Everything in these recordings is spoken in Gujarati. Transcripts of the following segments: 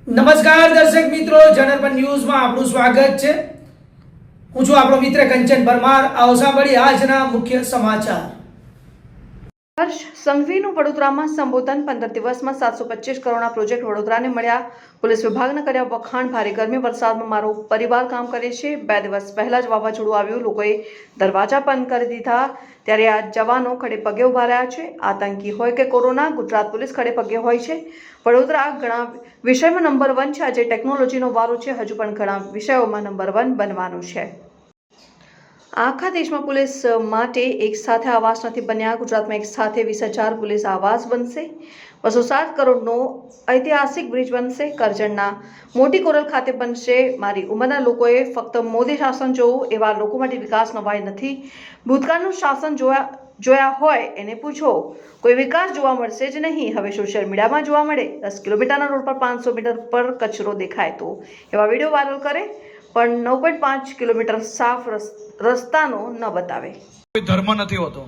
નમસ્કાર દર્શક મિત્રો, જનરપન ન્યૂઝમાં આપનું સ્વાગત છે. હું છું આપણો મિત્ર કંચન પરમાર. આવો સાંભળીએ આજના મુખ્ય સમાચાર. હર્ષ સંઘવીનું વડોદરામાં સંબોધન. 15 દિવસમાં 725 કરોડના પ્રોજેક્ટ વડોદરાને મળ્યા. પોલીસ વિભાગના કર્યા વખાણ. ભારે ગરમી વરસાદમાં મારો પરિવાર કામ કરે છે. 2 દિવસ પહેલા જ વાવાઝોડું આવ્યું, લોકોએ દરવાજા બંધ કરી દીધા, ત્યારે આ જવાનો ખડે પગે ઉભા રહ્યા છે. આતંકી હોય કે કોરોના, ગુજરાત પોલીસ ખડે પગે હોય છે. વડોદરા ઘણા વિષયમાં નંબર 1 છે. આજે ટેકનોલોજીનો વારો છે. હજુ પણ ઘણા વિષયોમાં નંબર 1 બનવાનું છે. આખા દેશમાં પોલીસ માટે એક સાથે આવાસ નથી બન્યા. ગુજરાતમાં એક સાથે 20,000 પોલીસ આવાસ બનશે. 207 કરોડનો ઐતિહાસિક બ્રિજ બનશે. કરજણના મોટી કોરલ ખાતે બનશે. મારી ઉંમરના લોકોએ ફક્ત મોદી શાસન જોવું, એવા લોકો માટે વિકાસ નવાઈ નથી. ભૂતકાળનું શાસન જોયા હોય એને પૂછો, કોઈ વિકાસ જોવા મળશે જ નહીં. હવે સોશિયલ મીડિયામાં જોવા મળે 10 કિલોમીટરના રોડ પર 500 મીટર પર કચરો દેખાય તો એવા વિડીયો વાયરલ કરે, પણ 9.5 કિલોમીટર સાફ રસ્તાનો ન બતાવે. કોઈ ધર્મ નથી હોતો,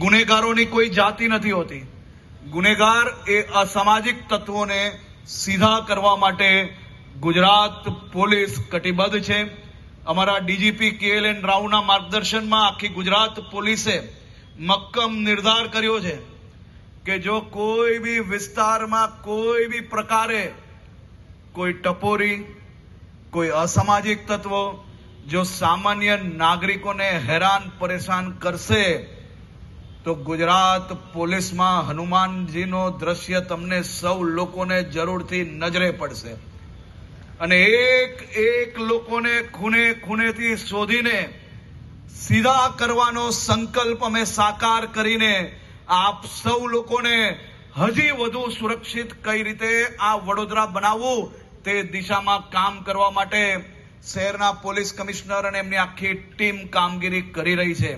ગુનેગારોની કોઈ જાતિ નથી હોતી. ગુનેગાર એ અસામાજિક તત્વોને સીધા કરવા માટે ગુજરાત પોલીસ કટિબદ્ધ છે. અમારા ડીજીપી KLN રાવના માર્ગદર્શનમાં આખી ગુજરાત પોલીસે મક્કમ નિર્ધાર કર્યો છે કે જો કોઈ બી વિસ્તારમાં કોઈ બી પ્રકારે કોઈ ટપોરી, કોઈ અસામાજિક તત્વો જો સામાન્ય નાગરિકોને હેરાન પરેશાન કરશે તો ગુજરાત પોલીસમાં હનુમાનજીનો દ્રશ્ય તમને સૌ લોકોને જરૂરથી નજરે પડશે. અને એક લોકોને ખૂણેથી શોધીને સીધા કરવાનો સંકલ્પ અમે સાકાર કરીને આપ સૌ લોકોને હજી વધુ સુરક્ષિત કઈ રીતે આ વડોદરા બનાવવું તે દિશામાં કામ કરવા માટે શહેરના પોલીસ કમિશનર અને એમની આખી ટીમ કામગીરી કરી રહી છે.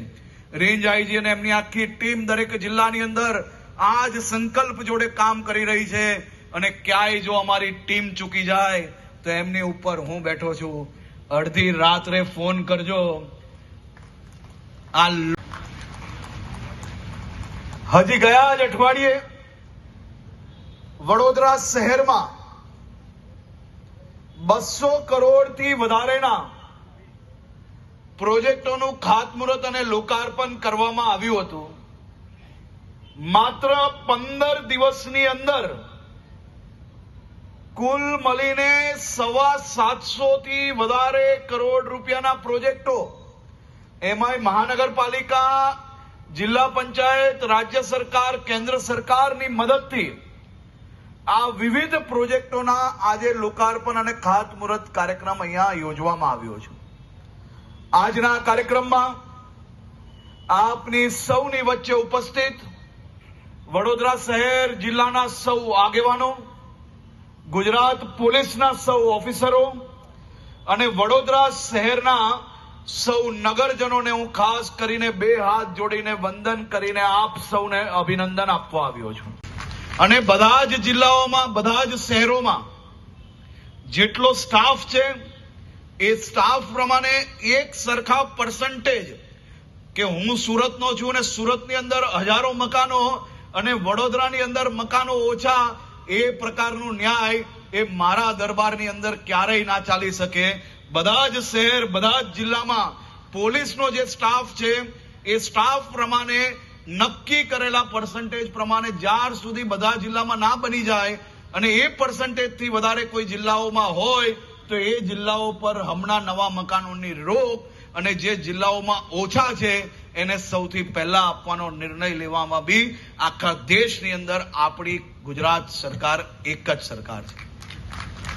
રેન્જ આઈજી અને એમની આખી ટીમ દરેક જિલ્લાની અંદર આ જ સંકલ્પ જોડે કામ કરી રહી છે. અને ક્યાંય જો અમારી ટીમ ચૂકી જાય તો એમની ઉપર હું બેઠો છું. અડધી રાત્રે ફોન કરજો. આ હજી ગયા જ અઠવાડિયે વડોદરા શહેરમાં 200 કરોડથી વધારેના પ્રોજેક્ટોનું ખાતમુહૂર્ત અને લોકાર્પણ કરવામાં આવ્યું હતું. માત્ર 15 દિવસની અંદર કુલ મળીને 750 થી વધારે કરોડ રૂપિયાના પ્રોજેક્ટો, એમાંય મહાનગરપાલિકા, જિલ્લા પંચાયત, રાજ્ય સરકાર, કેન્દ્ર સરકારની મદદથી આ વિવિધ પ્રોજેક્ટોના આજે લોકાર્પણ અને ખાતમુહૂર્ત કાર્યક્રમ અહીંયા યોજવામાં આવ્યો છે. આજના કાર્યક્રમમાં આપની સૌની વચ્ચે ઉપસ્થિત વડોદરા શહેર જિલ્લાના સૌ આગેવાનો, ગુજરાત પોલીસના સૌ ઓફિસરો અને વડોદરા શહેરના સૌ નગરજનોને હું ખાસ કરીને 2 હાથ જોડીને વંદન કરીને આપ સૌને અભિનંદન આપવા આવ્યો છું. અને બધા જ જિલ્લાઓમાં, બધા જ શહેરોમાં જેટલો સ્ટાફ છે એ સ્ટાફ પ્રમાણે એક સરખા પર્સન્ટેજ, કે હું સુરતનો છું અને સુરતની અંદર હજારો મકાનો અને વડોદરાની અંદર મકાનો ઓછા, એ પ્રકારનું ન્યાય એ મારા દરબારની અંદર ક્યારેય ના ચાલી શકે. બધા જ શહેર, બધા જ જિલ્લામાં પોલીસનો જે સ્ટાફ છે એ સ્ટાફ પ્રમાણે નક્કી કરેલા પર્સન્ટેજ પ્રમાણે જ્યાર સુધી બધા જિલ્લામાં ના બની જાય અને એ પર્સન્ટેજથી વધારે કોઈ જિલ્લાઓમાં હોય તો એ જિલ્લાઓ પર હમણાં નવા મકાનોની રોક, અને જે જિલ્લાઓમાં ઓછા છે એને સૌથી પહેલા આપવાનો નિર્ણય લેવામાં બી આખા દેશની અંદર આપણી ગુજરાત સરકાર એક જ સરકાર છે.